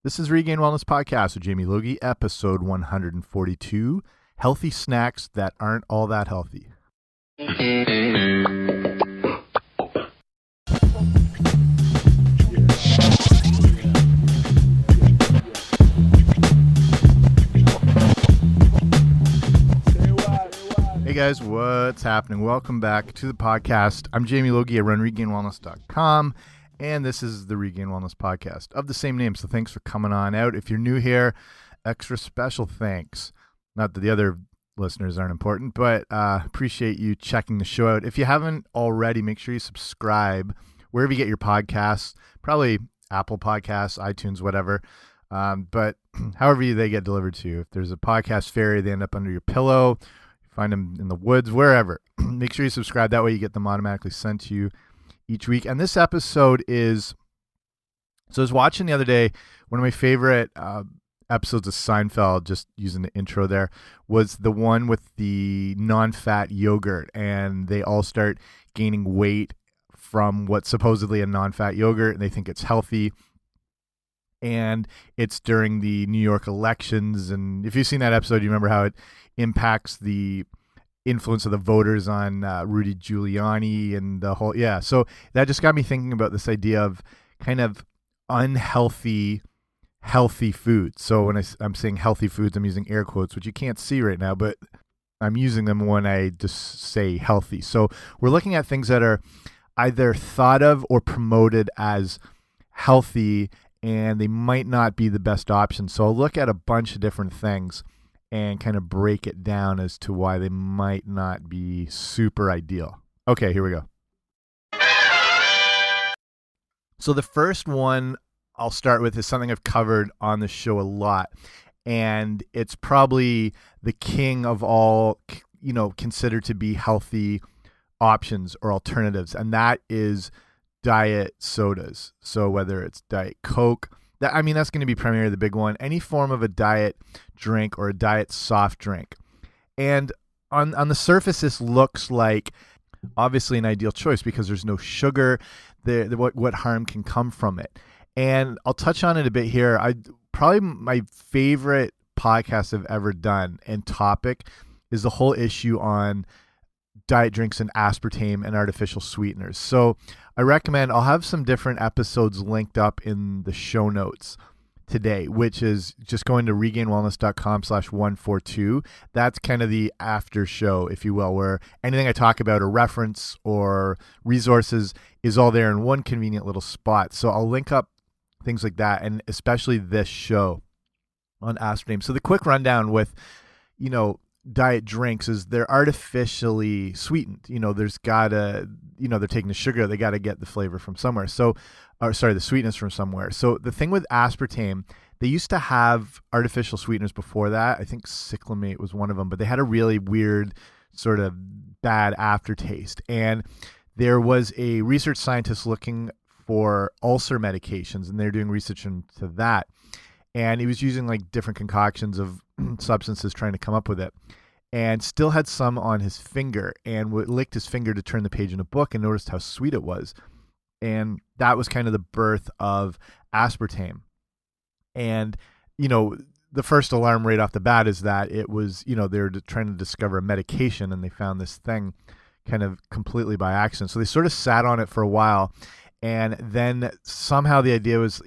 This is Regained Wellness Podcast with Jamie Logie, episode 142, Healthy Snacks That Aren't All That Healthy. Hey guys, what's happening? Welcome back to the podcast. I'm Jamie Logie. I run regainedwellness.com. And this is the Regained Wellness Podcast of the same name. So thanks for coming on out. If you're new here, extra special thanks. Not that the other listeners aren't important, but appreciate you checking the show out. If you haven't already, make sure you subscribe wherever you get your podcasts, probably Apple Podcasts, iTunes, whatever. But however they get delivered to you. If there's a podcast fairy, they end up under your pillow. You find them in the woods, wherever. Make sure you subscribe. That way you get them automatically sent to you each week. And this episode is, so I was watching the other day, one of my favorite episodes of Seinfeld, just using the intro there, was the one with the non-fat yogurt, and they all start gaining weight from what's supposedly a non-fat yogurt, and they think it's healthy. And it's during the New York elections, and if you've seen that episode, you remember how it impacts the influence of the voters on Rudy Giuliani and the whole, so that just got me thinking about this idea of kind of unhealthy, healthy foods. So when I'm saying healthy foods, I'm using air quotes, which you can't see right now, but I'm using them when I just say healthy. So we're looking at things that are either thought of or promoted as healthy, and they might not be the best option. So I'll look at a bunch of different things and kind of break it down as to why they might not be super ideal. Okay, here we go. So the first one I'll start with is something I've covered on the show a lot, and it's probably the king of all, considered to be healthy options or alternatives, and that is diet sodas. So whether it's Diet Coke, that's going to be primarily the big one. Any form of a diet drink or a diet soft drink. And on the surface, this looks like obviously an ideal choice because there's no sugar. What harm can come from it? And I'll touch on it a bit here. Probably my favorite podcast I've ever done and topic is the whole issue on diet drinks and aspartame and artificial sweeteners. So I recommend, I'll have some different episodes linked up in the show notes today, which is just going to regainedwellness.com/142. That's kind of the after show, if you will, where anything I talk about or reference or resources is all there in one convenient little spot. So I'll link up things like that, and especially this show on aspartame. So the quick rundown with, diet drinks is they're artificially sweetened. There's gotta, they're taking the sugar, they got to get the flavor from somewhere. The sweetness from somewhere. So the thing with aspartame, they used to have artificial sweeteners before that. I think cyclamate was one of them, but they had a really weird sort of bad aftertaste. And there was a research scientist looking for ulcer medications, and they're doing research into that. And he was using like different concoctions of substances trying to come up with it, and still had some on his finger, and licked his finger to turn the page in a book and noticed how sweet it was. And that was kind of the birth of aspartame. And, the first alarm right off the bat is that it was, they were trying to discover a medication, and they found this thing kind of completely by accident. So they sort of sat on it for a while, and then somehow the idea was,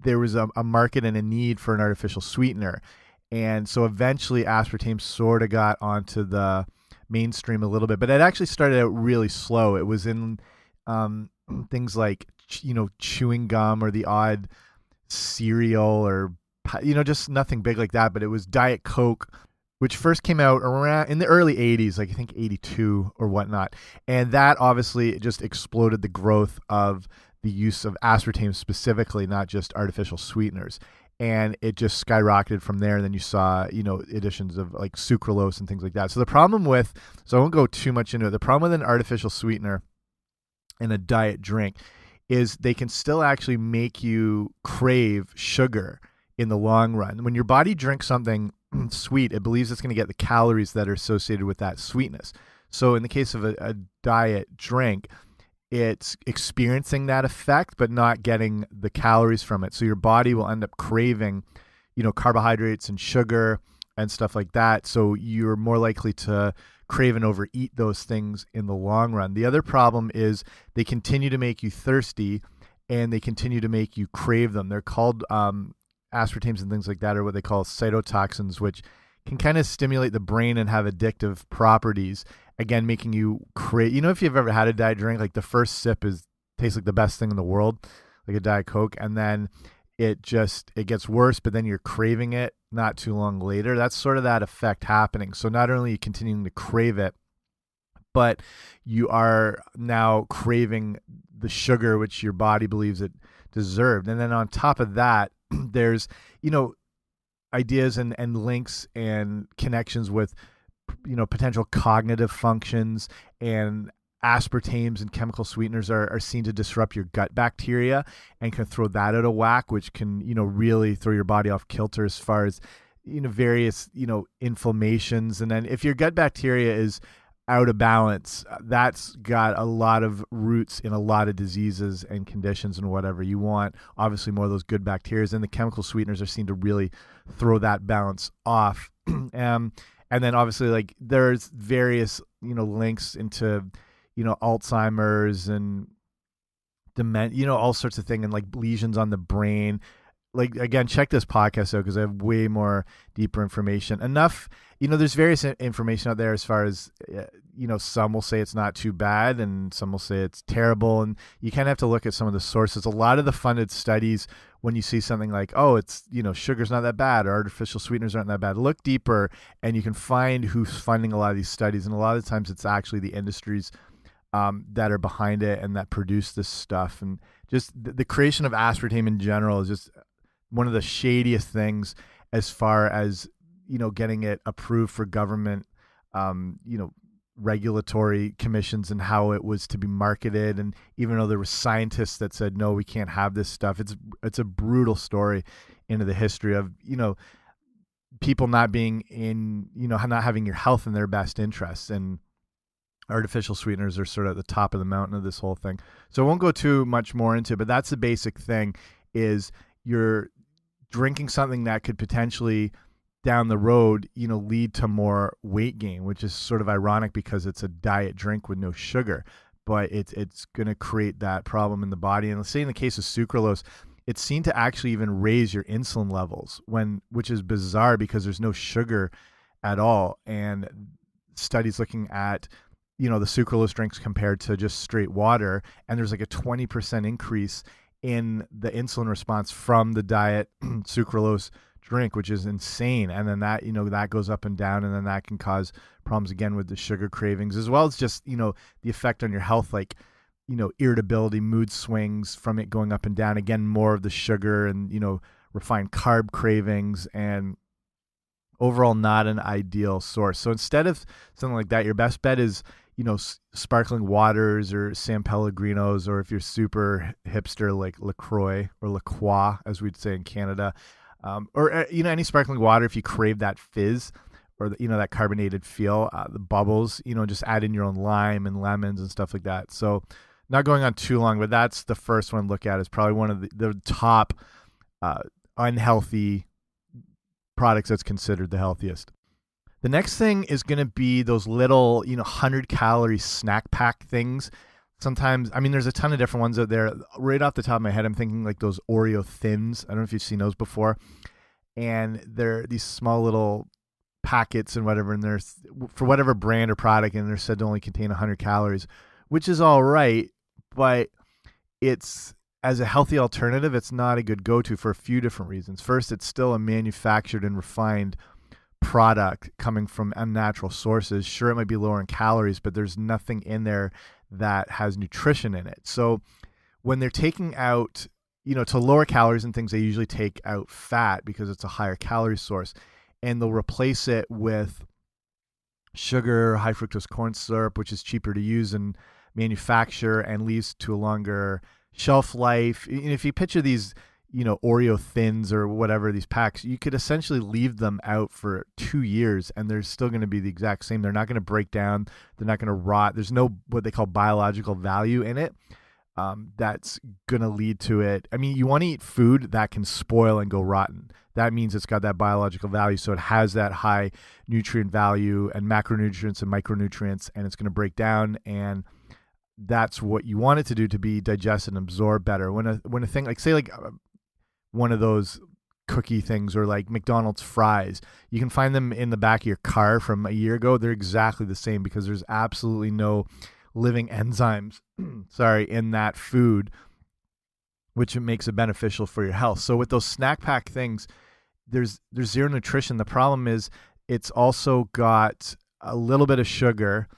there was a market and a need for an artificial sweetener. And so eventually aspartame sort of got onto the mainstream a little bit, but it actually started out really slow. It was in things like, chewing gum or the odd cereal or, just nothing big like that. But it was Diet Coke, which first came out around in the early 80s, like I think 82 or whatnot. And that obviously just exploded the growth of the use of aspartame specifically, not just artificial sweeteners. And it just skyrocketed from there. And then you saw, additions of like sucralose and things like that. So I won't go too much into it. The problem with an artificial sweetener in a diet drink is they can still actually make you crave sugar in the long run. When your body drinks something sweet, it believes it's going to get the calories that are associated with that sweetness. So in the case of a diet drink, it's experiencing that effect, but not getting the calories from it. So your body will end up craving, carbohydrates and sugar and stuff like that. So you're more likely to crave and overeat those things in the long run. The other problem is they continue to make you thirsty and they continue to make you crave them. They're called aspartames and things like that are what they call cytotoxins, which can kind of stimulate the brain and have addictive properties. Again, making you crave. If you've ever had a diet drink, like the first sip tastes like the best thing in the world, like a Diet Coke, and then it gets worse, but then you're craving it not too long later. That's sort of that effect happening. So not only are you continuing to crave it, but you are now craving the sugar which your body believes it deserved. And then on top of that, there's ideas and links and connections with potential cognitive functions, and aspartames and chemical sweeteners are seen to disrupt your gut bacteria and can throw that out of whack, which can really throw your body off kilter as far as various inflammations. And then if your gut bacteria is out of balance, that's got a lot of roots in a lot of diseases and conditions and whatever. You want obviously more of those good bacteria, and the chemical sweeteners are seen to really throw that balance off. And then obviously, like, there's various links into Alzheimer's and dementia, all sorts of things, and like lesions on the brain. Like, again, check this podcast out because I have way more deeper information. Enough, there's various information out there as far as, some will say it's not too bad and some will say it's terrible. And you kind of have to look at some of the sources. A lot of the funded studies, when you see something like, oh, it's, sugar's not that bad or artificial sweeteners aren't that bad, look deeper and you can find who's funding a lot of these studies. And a lot of times it's actually the industries that are behind it and that produce this stuff. And just the creation of aspartame in general is just one of the shadiest things as far as, getting it approved for government, regulatory commissions and how it was to be marketed. And even though there were scientists that said, no, we can't have this stuff, it's a brutal story into the history of, people not being in, not having your health in their best interests. And artificial sweeteners are sort of at the top of the mountain of this whole thing. So I won't go too much more into it, but that's the basic thing is you're drinking something that could potentially down the road, lead to more weight gain, which is sort of ironic because it's a diet drink with no sugar, but it's going to create that problem in the body. And let's say in the case of sucralose, it's seen to actually even raise your insulin levels which is bizarre because there's no sugar at all. And studies looking at, the sucralose drinks compared to just straight water, and there's like a 20% increase in the insulin response from the diet sucralose drink, which is insane. And then that, that goes up and down, and then that can cause problems again with the sugar cravings, as well as just, the effect on your health, like, irritability, mood swings from it going up and down. Again, more of the sugar and, refined carb cravings, and overall not an ideal source. So instead of something like that, your best bet is, sparkling waters or San Pellegrinos, or if you're super hipster, like LaCroix or La Croix, as we'd say in Canada, or any sparkling water if you crave that fizz or that carbonated feel, the bubbles. Just add in your own lime and lemons and stuff like that. So not going on too long, but that's the first one to look at. Is probably one of the top unhealthy products that's considered the healthiest. The next thing is going to be those little, 100-calorie snack pack things. Sometimes, there's a ton of different ones out there. Right off the top of my head, I'm thinking like those Oreo Thins. I don't know if you've seen those before. And they're these small little packets and whatever, and they're for whatever brand or product, and they're said to only contain 100 calories, which is all right, but it's, as a healthy alternative, it's not a good go-to for a few different reasons. First, it's still a manufactured and refined product coming from unnatural sources. Sure, it might be lower in calories, but there's nothing in there that has nutrition in it. So when they're taking out, to lower calories and things, they usually take out fat because it's a higher calorie source, and they'll replace it with sugar, high fructose corn syrup, which is cheaper to use and manufacture and leads to a longer shelf life. And if you picture these, Oreo Thins or whatever, these packs, you could essentially leave them out for 2 years and they're still going to be the exact same. They're not going to break down. They're not going to rot. There's no what they call biological value in it. That's going to lead to it. I mean, you want to eat food that can spoil and go rotten. That means it's got that biological value. So it has that high nutrient value and macronutrients and micronutrients, and it's going to break down. And that's what you want it to do, to be digested and absorbed better. When a thing like, say, like one of those cookie things or like McDonald's fries, you can find them in the back of your car from a year ago. They're exactly the same because there's absolutely no living enzymes in that food, which makes it beneficial for your health. So with those snack pack things, there's zero nutrition. The problem is it's also got a little bit of sugar.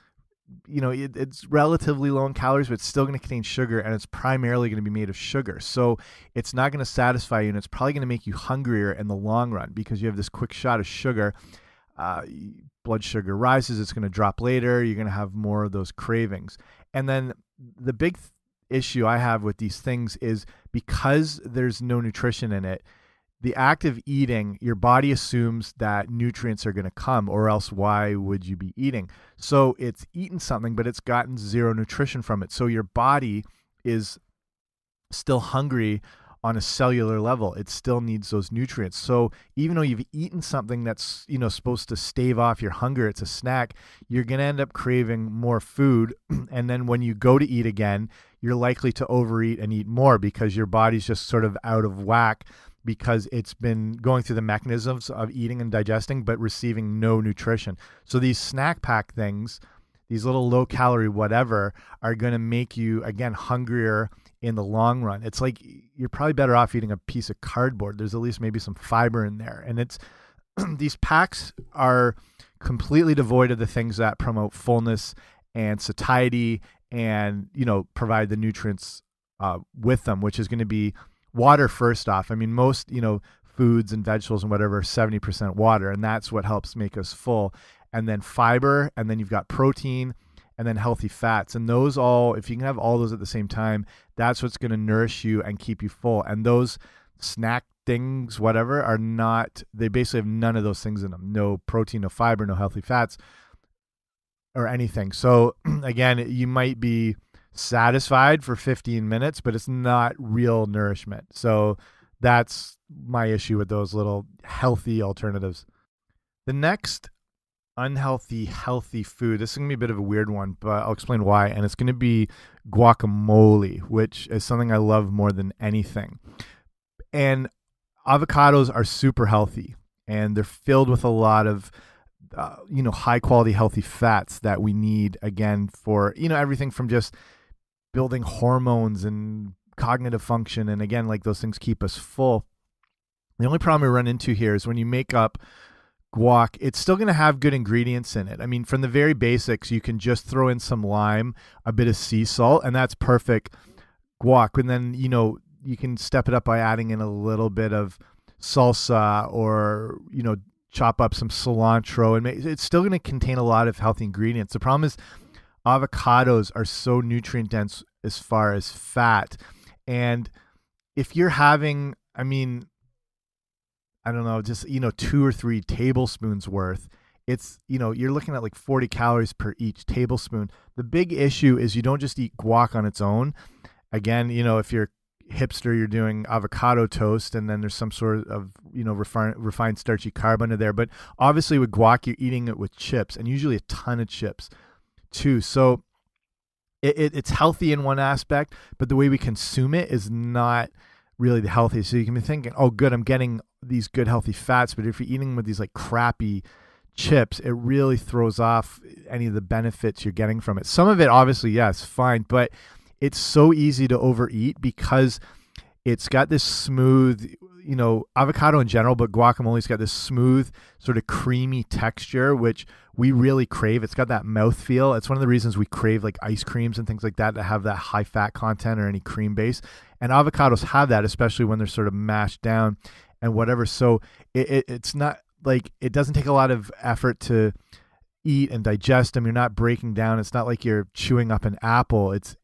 It's relatively low in calories, but it's still going to contain sugar, and it's primarily going to be made of sugar. So it's not going to satisfy you, and it's probably going to make you hungrier in the long run because you have this quick shot of sugar. Blood sugar rises, it's going to drop later, you're going to have more of those cravings. And then the big issue I have with these things is because there's no nutrition in it, the act of eating, your body assumes that nutrients are going to come, or else why would you be eating? So it's eaten something, but it's gotten zero nutrition from it. So your body is still hungry on a cellular level. It still needs those nutrients. So even though you've eaten something that's, supposed to stave off your hunger, it's a snack, you're going to end up craving more food. And then when you go to eat again, you're likely to overeat and eat more because your body's just sort of out of whack because it's been going through the mechanisms of eating and digesting, but receiving no nutrition. So these snack pack things, these little low calorie whatever, are going to make you, again, hungrier in the long run. It's like you're probably better off eating a piece of cardboard. There's at least maybe some fiber in there. And it's these packs are completely devoid of the things that promote fullness and satiety and, provide the nutrients with them, which is going to be water first off. I mean, most, foods and vegetables and whatever are 70% water, and that's what helps make us full. And then fiber, and then you've got protein, and then healthy fats. And those all, if you can have all those at the same time, that's what's going to nourish you and keep you full. And those snack things, whatever, are not, they basically have none of those things in them. No protein, no fiber, no healthy fats or anything. So again, you might be satisfied for 15 minutes, but it's not real nourishment. So that's my issue with those little healthy alternatives. The next unhealthy, healthy food, this is going to be a bit of a weird one, but I'll explain why. And it's going to be guacamole, which is something I love more than anything. And avocados are super healthy, and they're filled with a lot of high quality healthy fats that we need, again, for everything from just building hormones and cognitive function, and again, like, those things keep us full. The only problem we run into here is when you make up guac, it's still going to have good ingredients in it. I mean, from the very basics, you can just throw in some lime, a bit of sea salt, and that's perfect guac. And then you can step it up by adding in a little bit of salsa, or chop up some cilantro, and it's still going to contain a lot of healthy ingredients. The problem is avocados are so nutrient dense as far as fat. And if you're having, I don't know, just, 2 or 3 tablespoons worth, it's, you're looking at like 40 calories per each tablespoon. The big issue is you don't just eat guac on its own. Again, if you're hipster, you're doing avocado toast, and then there's some sort of, refined starchy carb under there. But obviously with guac, you're eating it with chips, and usually a ton of chips too. So it's healthy in one aspect, but the way we consume it is not really the healthiest. So you can be thinking, oh, good, I'm getting these good healthy fats, but if you're eating with these like crappy chips, it really throws off any of the benefits you're getting from it. Some of it, obviously, yes, fine, but it's so easy to overeat because it's got this smooth, avocado in general, but guacamole's got this smooth, sort of creamy texture, which we really crave. It's got that mouthfeel. It's one of the reasons we crave like ice creams and things like that have that high fat content or any cream base. And avocados have that, especially when they're sort of mashed down and whatever. So it's not like, it doesn't take a lot of effort to eat and digest them. You're not breaking down. It's not like you're chewing up an apple. It's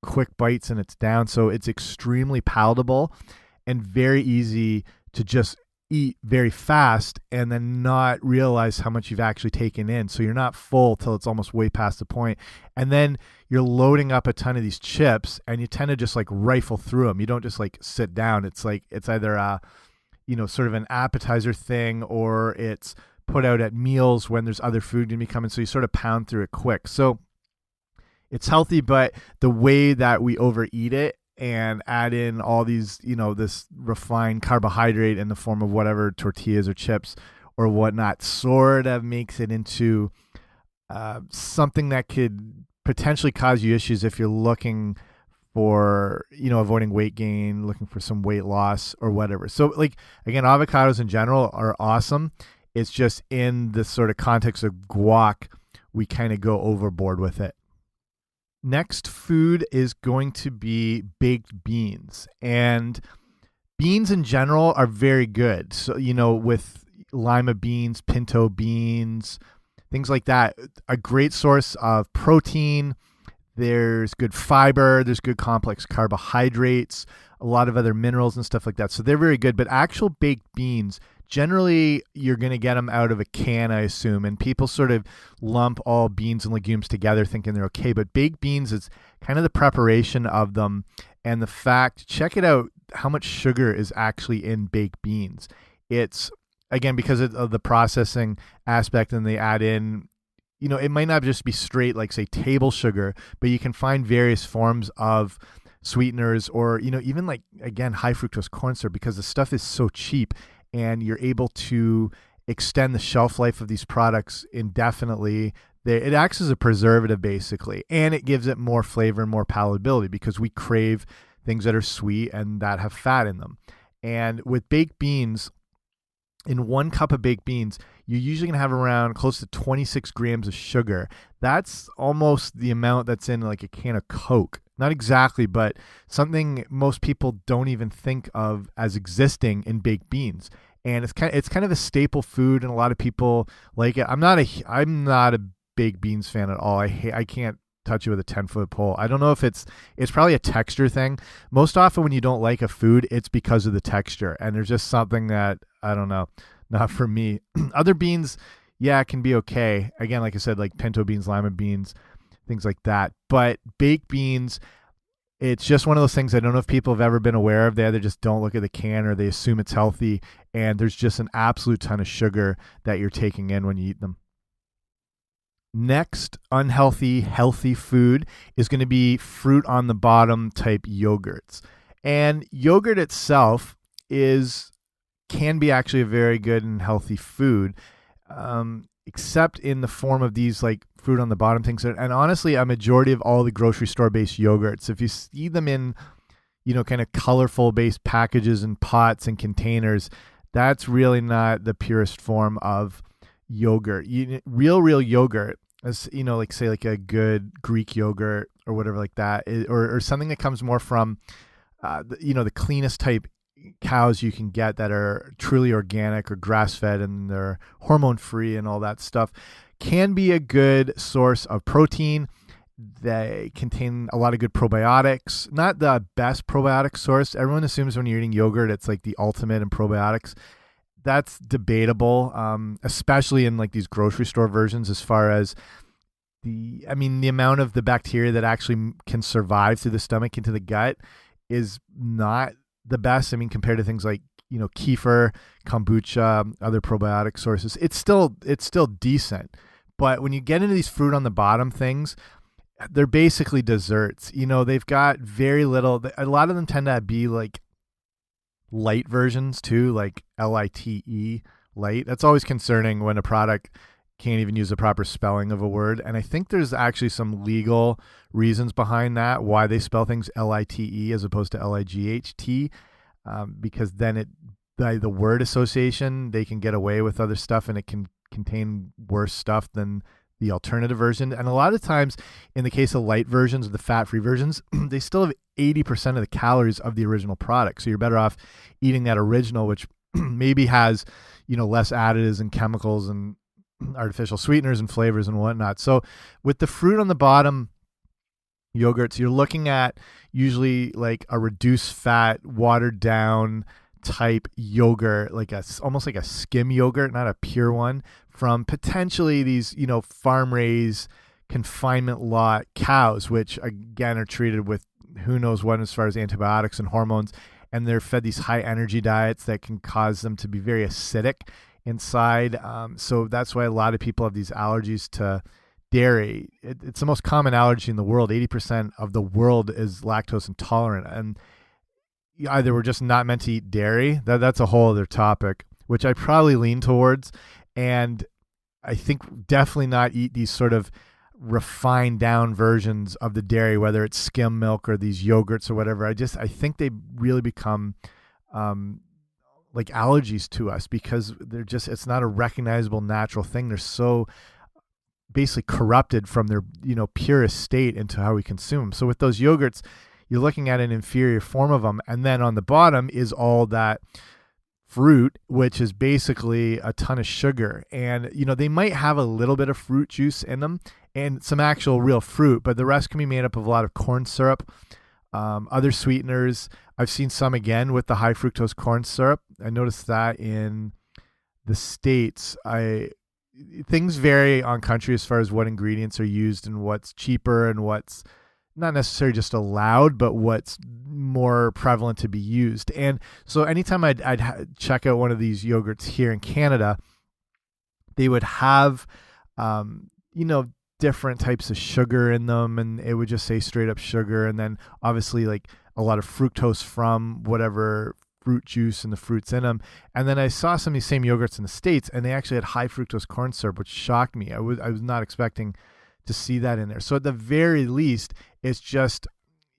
quick bites and it's down. So it's extremely palatable. and very easy to just eat very fast and then not realize how much you've actually taken in. So you're not full till it's almost way past the point. And then you're loading up a ton of these chips and you tend to just like rifle through them. You don't just like sit down. It's like, it's either a, sort of an appetizer thing, or it's put out at meals when there's other food going to be coming. So you sort of pound through it quick. So it's healthy, but the way that we overeat it and add in all these, this refined carbohydrate in the form of whatever tortillas or chips or whatnot sort of makes it into something that could potentially cause you issues if you're looking for, avoiding weight gain, looking for some weight loss or whatever. So like, again, avocados in general are awesome. It's just in this sort of context of guac, we kind of go overboard with it. Next food is going to be baked beans, and beans in general are very good. So, with lima beans, pinto beans, things like that, a great source of protein. There's good fiber, there's good complex carbohydrates, a lot of other minerals and stuff like that. So they're very good, but actual baked beans, generally, you're going to get them out of a can, I assume, and people sort of lump all beans and legumes together thinking they're okay, but baked beans is kind of the preparation of them, and the fact, check it out, how much sugar is actually in baked beans. It's, again, because of the processing aspect, and they add in, it might not just be straight, like, say, table sugar, but you can find various forms of sweeteners or, even like, again, high fructose corn syrup, because the stuff is so cheap and you're able to extend the shelf life of these products indefinitely. It acts as a preservative, basically, and it gives it more flavor and more palatability because we crave things that are sweet and that have fat in them. And with baked beans, in 1 cup of baked beans, you're usually going to have around close to 26 grams of sugar. That's almost the amount that's in like a can of Coke. Not exactly, but something most people don't even think of as existing in baked beans. And it's kind of a staple food, and a lot of people like it. I'm not a baked beans fan at all. I can't touch it with a 10-foot pole. I don't know if it's probably a texture thing. Most often when you don't like a food, it's because of the texture, and there's just something that, I don't know, not for me. Other beans, yeah, it can be okay. Again, like I said, like pinto beans, lima beans, things like that. But baked beans, it's just one of those things I don't know if people have ever been aware of. They either just don't look at the can or they assume it's healthy, and there's just an absolute ton of sugar that you're taking in when you eat them. Next, unhealthy, healthy food is going to be fruit on the bottom type yogurts. And yogurt itself can be actually a very good and healthy food, except in the form of these like fruit on the bottom things. And honestly, a majority of all the grocery store based yogurts, if you see them in, kind of colorful based packages and pots and containers, that's really not the purest form of yogurt. Real yogurt, as like say like a good Greek yogurt or whatever like that, or something that comes more from, the cleanest type cows you can get that are truly organic or grass fed and they're hormone free and all that stuff, can be a good source of protein. They contain a lot of good probiotics. Not the best probiotic source. Everyone assumes when you're eating yogurt, it's like the ultimate in probiotics. That's debatable, especially in like these grocery store versions, as far as the amount of the bacteria that actually can survive through the stomach into the gut is not the best. Compared to things like, kefir, kombucha, other probiotic sources, it's still decent. But when you get into these fruit on the bottom things, they're basically desserts. They've got very little. A lot of them tend to be like light versions too, like LITE, light. That's always concerning when a product can't even use the proper spelling of a word. And I think there's actually some legal reasons behind that, why they spell things LITE as opposed to LIGHT, because then by the word association, they can get away with other stuff and it can contain worse stuff than the alternative version. And a lot of times in the case of light versions, the fat-free versions, they still have 80% of the calories of the original product. So you're better off eating that original, which maybe has, less additives and chemicals and artificial sweeteners and flavors and whatnot. So with the fruit on the bottom yogurts, you're looking at usually like a reduced fat, watered down type yogurt, like almost like a skim yogurt, not a pure one, from potentially these, farm raised confinement lot cows, which again are treated with who knows what as far as antibiotics and hormones. And they're fed these high energy diets that can cause them to be very acidic inside. So that's why a lot of people have these allergies to dairy. It's the most common allergy in the world. 80% of the world is lactose intolerant. And either we're just not meant to eat dairy. That's a whole other topic, which I probably lean towards. And I think definitely not eat these sort of refined down versions of the dairy, whether it's skim milk or these yogurts or whatever. I think they really become like allergies to us because it's not a recognizable natural thing. They're so basically corrupted from their, purest state into how we consume them. So with those yogurts, you're looking at an inferior form of them. And then on the bottom is all that fruit, which is basically a ton of sugar. And, they might have a little bit of fruit juice in them and some actual real fruit, but the rest can be made up of a lot of corn syrup, other sweeteners. I've seen some again with the high fructose corn syrup. I noticed that in the States. Things vary on country as far as what ingredients are used and what's cheaper and what's not necessarily just allowed, but what's more prevalent to be used. And so anytime I'd check out one of these yogurts here in Canada, they would have, different types of sugar in them, and it would just say straight up sugar. And then obviously like a lot of fructose from whatever fruit juice and the fruits in them. And then I saw some of these same yogurts in the States, and they actually had high fructose corn syrup, which shocked me. I was not expecting to see that in there. So at the very least, it's just,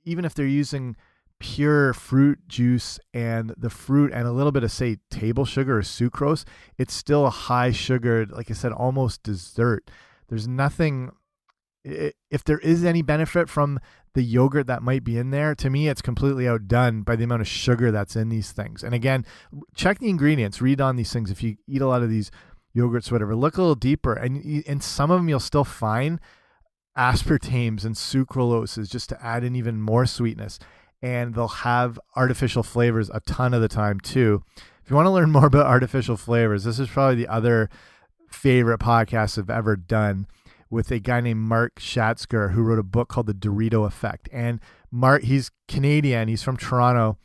even if they're using pure fruit juice and the fruit and a little bit of, say, table sugar or sucrose, it's still a high sugared, like I said, almost dessert. There's nothing, if there is any benefit from the yogurt that might be in there, to me, it's completely outdone by the amount of sugar that's in these things. And again, check the ingredients, read on these things. If you eat a lot of these yogurts, whatever, look a little deeper. And in some of them, you'll still find aspartames and sucraloses just to add in even more sweetness. And they'll have artificial flavors a ton of the time too. If you want to learn more about artificial flavors, this is probably the other favorite podcast I've ever done, with a guy named Mark Schatzker, who wrote a book called The Dorito Effect. And Mark, he's Canadian, he's from Toronto,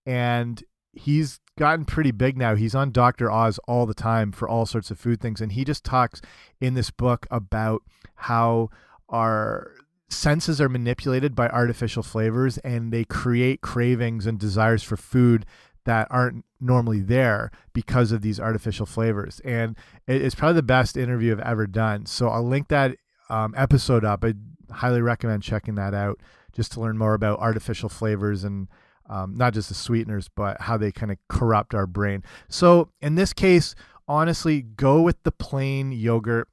and he's gotten pretty big now. He's on Dr. Oz all the time for all sorts of food things. And he just talks in this book about how our senses are manipulated by artificial flavors, and they create cravings and desires for food that aren't normally there because of these artificial flavors. And it's probably the best interview I've ever done. So I'll link that episode up. I highly recommend checking that out just to learn more about artificial flavors and not just the sweeteners, but how they kind of corrupt our brain. So in this case, honestly, go with the plain yogurt.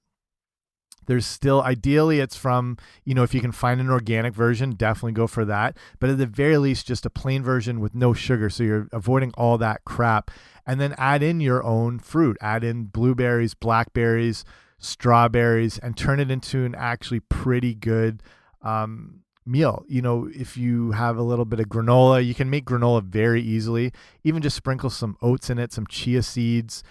There's still, ideally it's from, if you can find an organic version, definitely go for that. But at the very least, just a plain version with no sugar. So you're avoiding all that crap. And then add in your own fruit. Add in blueberries, blackberries, strawberries, and turn it into an actually pretty good meal. If you have a little bit of granola, you can make granola very easily. Even just sprinkle some oats in it, some chia seeds.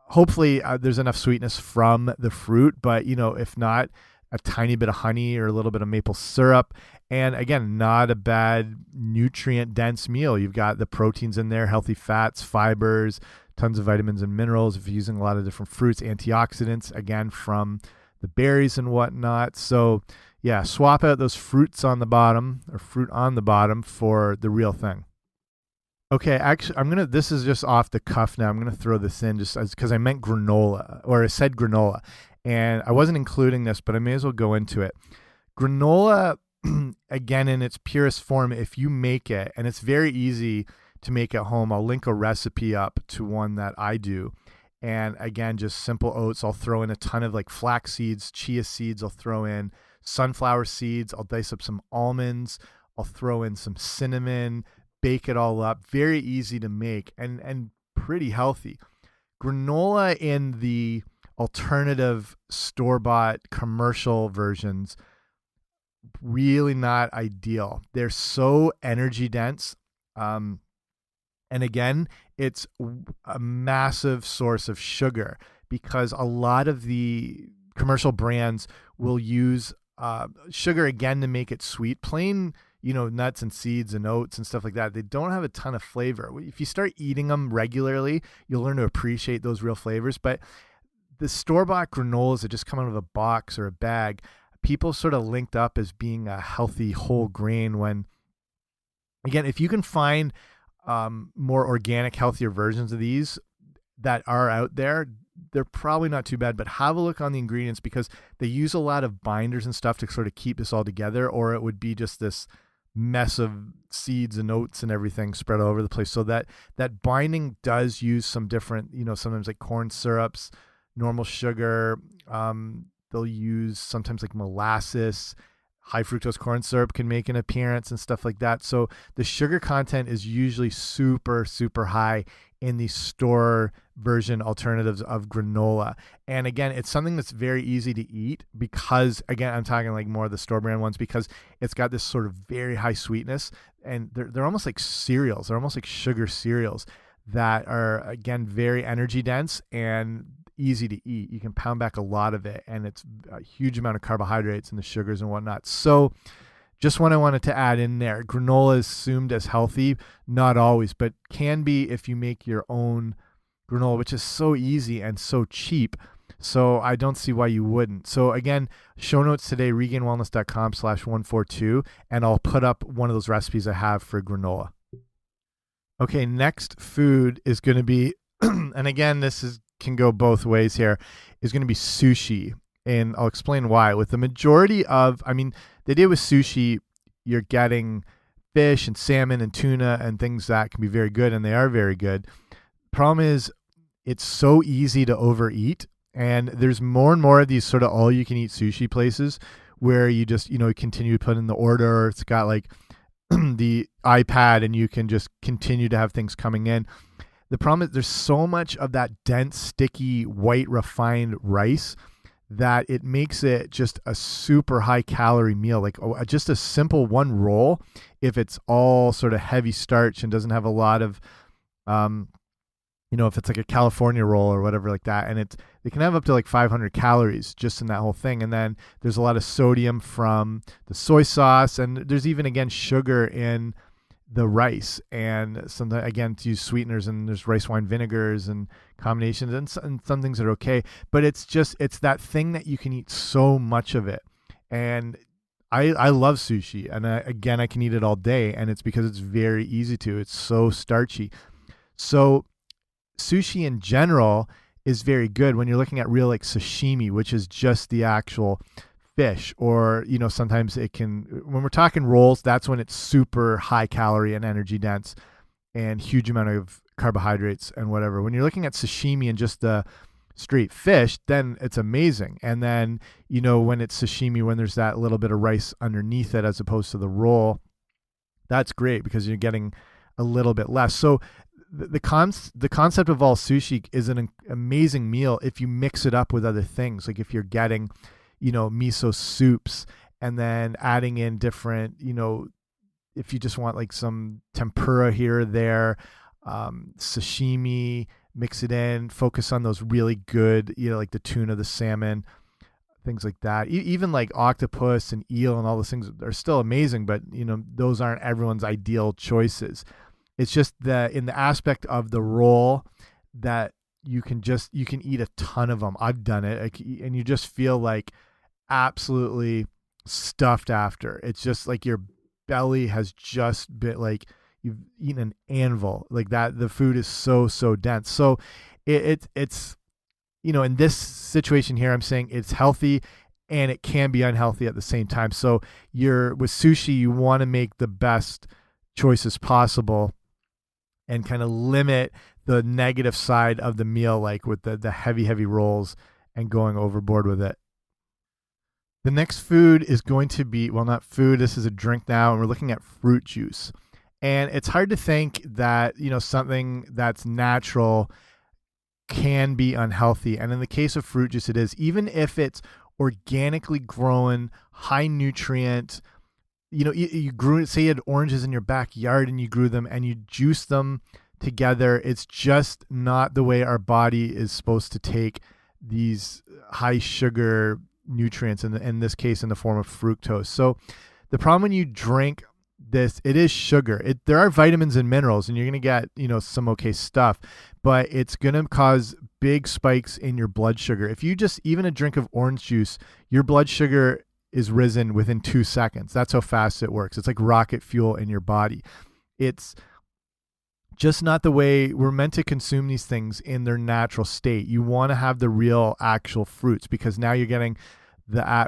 Hopefully there's enough sweetness from the fruit, but if not, a tiny bit of honey or a little bit of maple syrup. And again, not a bad nutrient dense meal. You've got the proteins in there, healthy fats, fibers, tons of vitamins and minerals. If you're using a lot of different fruits, antioxidants, again, from the berries and whatnot. So yeah, swap out those fruits on the bottom or fruit on the bottom for the real thing. Okay, actually, this is just off the cuff now. I'm going to throw this in just because I meant granola, or I said granola, and I wasn't including this, but I may as well go into it. Granola, again, in its purest form, if you make it, and it's very easy to make at home, I'll link a recipe up to one that I do. And again, just simple oats. I'll throw in a ton of like flax seeds, chia seeds. I'll throw in sunflower seeds. I'll dice up some almonds. I'll throw in some cinnamon, bake it all up. Very easy to make and pretty healthy. Granola in the alternative store-bought commercial versions really not ideal. They're so energy dense. Um, and again, it's a massive source of sugar because a lot of the commercial brands will use sugar again to make it sweet. Plain, nuts and seeds and oats and stuff like that, they don't have a ton of flavor. If you start eating them regularly, you'll learn to appreciate those real flavors. But the store-bought granolas that just come out of a box or a bag, people sort of linked up as being a healthy whole grain when, again, if you can find more organic, healthier versions of these that are out there, they're probably not too bad. But have a look on the ingredients because they use a lot of binders and stuff to sort of keep this all together, or it would be just this mess of seeds and oats and everything spread all over the place. So that binding does use some different, sometimes like corn syrups, normal sugar. They'll use sometimes like molasses. High fructose corn syrup can make an appearance and stuff like that. So the sugar content is usually super, super high in the store version alternatives of granola. And again, it's something that's very easy to eat because, again, I'm talking like more of the store brand ones because it's got this sort of very high sweetness, and they're almost like cereals. They're almost like sugar cereals that are, again, very energy dense and easy to eat. You can pound back a lot of it, and it's a huge amount of carbohydrates and the sugars and whatnot. So just what I wanted to add in there. Granola is assumed as healthy, not always, but can be if you make your own granola, which is so easy and so cheap. So I don't see why you wouldn't. So again, show notes today, regainedwellness.com/142, and I'll put up one of those recipes I have for granola. Okay, next food is going to be, and again, can go both ways here, is going to be sushi. And I'll explain why. With the majority of, the idea with sushi, you're getting fish and salmon and tuna and things that can be very good, and they are very good. Problem is, it's so easy to overeat, and there's more and more of these sort of all-you-can-eat sushi places where you just, continue to put in the order. It's got like the iPad, and you can just continue to have things coming in. The problem is there's so much of that dense, sticky, white, refined rice that it makes it just a super high calorie meal. Like just a simple one roll, if it's all sort of heavy starch and doesn't have a lot of, if it's like a California roll or whatever like that, and it can have up to like 500 calories just in that whole thing. And then there's a lot of sodium from the soy sauce, and there's even, again, sugar in the rice, and sometimes, again, to use sweeteners, and there's rice wine vinegars and combinations, and some things that are okay, but it's that thing that you can eat so much of it. And I love sushi, and I can eat it all day, and it's because it's very easy to. It's so starchy. So sushi in general is very good when you're looking at real like sashimi, which is just the actual fish, or sometimes it can, when we're talking rolls, that's when it's super high calorie and energy dense and huge amount of carbohydrates and whatever. When you're looking at sashimi and just the straight fish, then it's amazing. And then when it's sashimi, when there's that little bit of rice underneath it as opposed to the roll, that's great because you're getting a little bit less. So the concept of all sushi is an amazing meal if you mix it up with other things. Like if you're getting miso soups, and then adding in different, if you just want like some tempura here or there, sashimi, mix it in, focus on those really good, like the tuna, the salmon, things like that. Even like octopus and eel and all those things are still amazing, but those aren't everyone's ideal choices. It's just in the aspect of the roll that you can eat a ton of them. I've done it, and you just feel like absolutely stuffed after. It's just like your belly has just been like you've eaten an anvil like that. The food is so dense. So it's in this situation here, I'm saying it's healthy and it can be unhealthy at the same time. So with sushi, you want to make the best choices possible and kind of limit the negative side of the meal, like with the heavy rolls and going overboard with it. The next food is going to be, well, not food, this is a drink now, and we're looking at fruit juice. And it's hard to think that, something that's natural can be unhealthy. And in the case of fruit juice, it is. Even if it's organically grown, high nutrient. You grew, say you had oranges in your backyard and you grew them and you juice them together. It's just not the way our body is supposed to take these high sugar nutrients, in this case in the form of fructose. So the problem when you drink this, it is sugar. There are vitamins and minerals, and you're going to get, some okay stuff, but it's going to cause big spikes in your blood sugar. If you just, even a drink of orange juice, your blood sugar is risen within 2 seconds. That's how fast it works. It's like rocket fuel in your body. It's just not the way we're meant to consume these things in their natural state. You want to have the real actual fruits, because now you're getting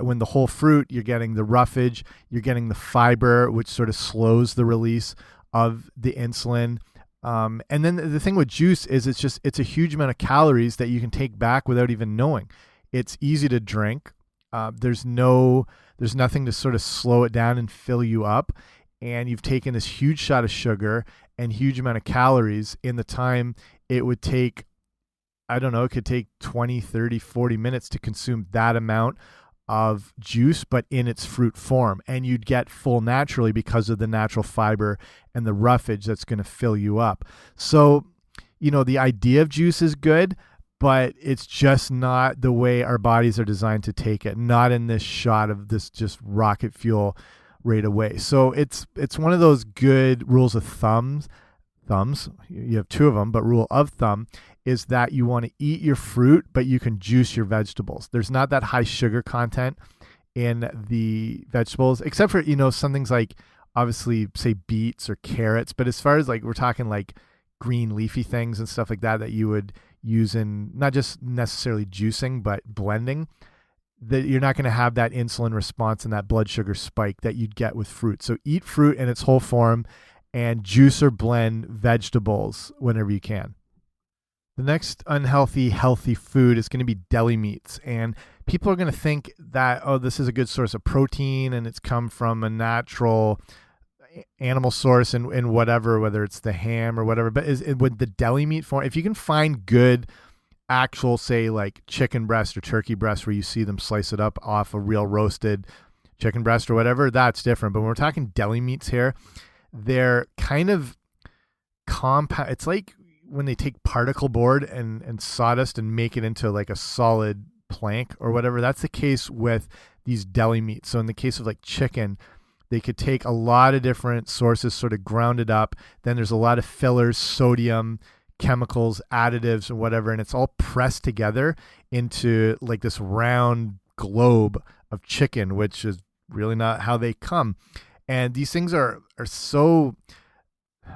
when the whole fruit, you're getting the roughage, you're getting the fiber, which sort of slows the release of the insulin. And then the thing with juice is it's a huge amount of calories that you can take back without even knowing. It's easy to drink. There's nothing to sort of slow it down and fill you up. And you've taken this huge shot of sugar and huge amount of calories in the time it would take. I don't know, it could take 20, 30, 40 minutes to consume that amount of juice, but in its fruit form. And you'd get full naturally because of the natural fiber and the roughage that's going to fill you up. So, the idea of juice is good, but it's just not the way our bodies are designed to take it. Not in this shot of this just rocket fuel right away. So it's one of those good rules of thumbs. You have 2 of them, but rule of thumb is that you want to eat your fruit, but you can juice your vegetables. There's not that high sugar content in the vegetables, except for, some things like, obviously, say beets or carrots. But as far as we're talking like green leafy things and stuff like that you would use in not just necessarily juicing, but blending, that you're not going to have that insulin response and that blood sugar spike that you'd get with fruit. So eat fruit in its whole form and juice or blend vegetables whenever you can. The next unhealthy, healthy food is going to be deli meats. And people are going to think that, this is a good source of protein and it's come from a natural animal source and whatever, whether it's the ham or whatever. But with the deli meat form, if you can find good actual, say, like chicken breast or turkey breast where you see them slice it up off a real roasted chicken breast or whatever, that's different. But when we're talking deli meats here, they're kind of compound. It's like when they take particle board and sawdust and make it into like a solid plank or whatever. That's the case with these deli meats. So in the case of like chicken, they could take a lot of different sources, sort of ground it up. Then there's a lot of fillers, sodium, chemicals, additives, and whatever, and it's all pressed together into like this round globe of chicken, which is really not how they come. And these things are so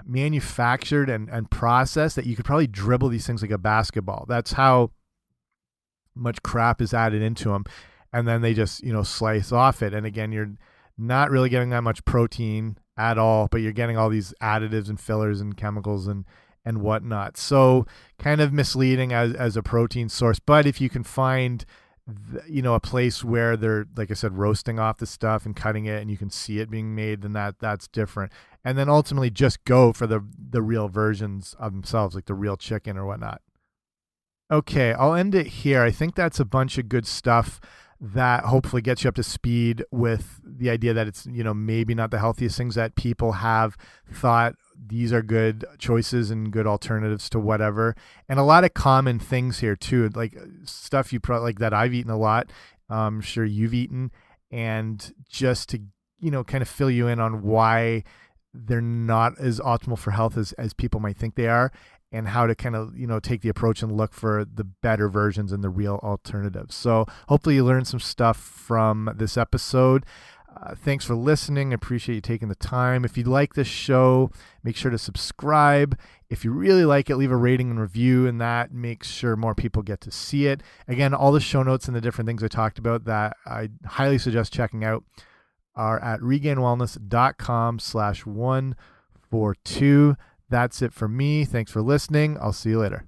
manufactured and processed that you could probably dribble these things like a basketball. That's how much crap is added into them. And then they just, slice off it. And again, you're not really getting that much protein at all, but you're getting all these additives and fillers and chemicals and whatnot. So kind of misleading as a protein source. But if you can find, a place where they're, like I said, roasting off the stuff and cutting it and you can see it being made, then that's different. And then ultimately just go for the real versions of themselves, like the real chicken or whatnot. Okay, I'll end it here. I think that's a bunch of good stuff that hopefully gets you up to speed with the idea that it's, maybe not the healthiest things that people have thought these are good choices and good alternatives to whatever. And a lot of common things here too, like stuff you probably like that I've eaten a lot. I'm sure you've eaten, and just to, kind of fill you in on why they're not as optimal for health as people might think they are, and how to kind of, take the approach and look for the better versions and the real alternatives. So hopefully you learned some stuff from this episode. Thanks for listening. I appreciate you taking the time. If you like this show, make sure to subscribe. If you really like it, leave a rating and review, and that makes sure more people get to see it. Again, all the show notes and the different things I talked about that I highly suggest checking out are at regainedwellness.com/142. That's it for me. Thanks for listening. I'll see you later.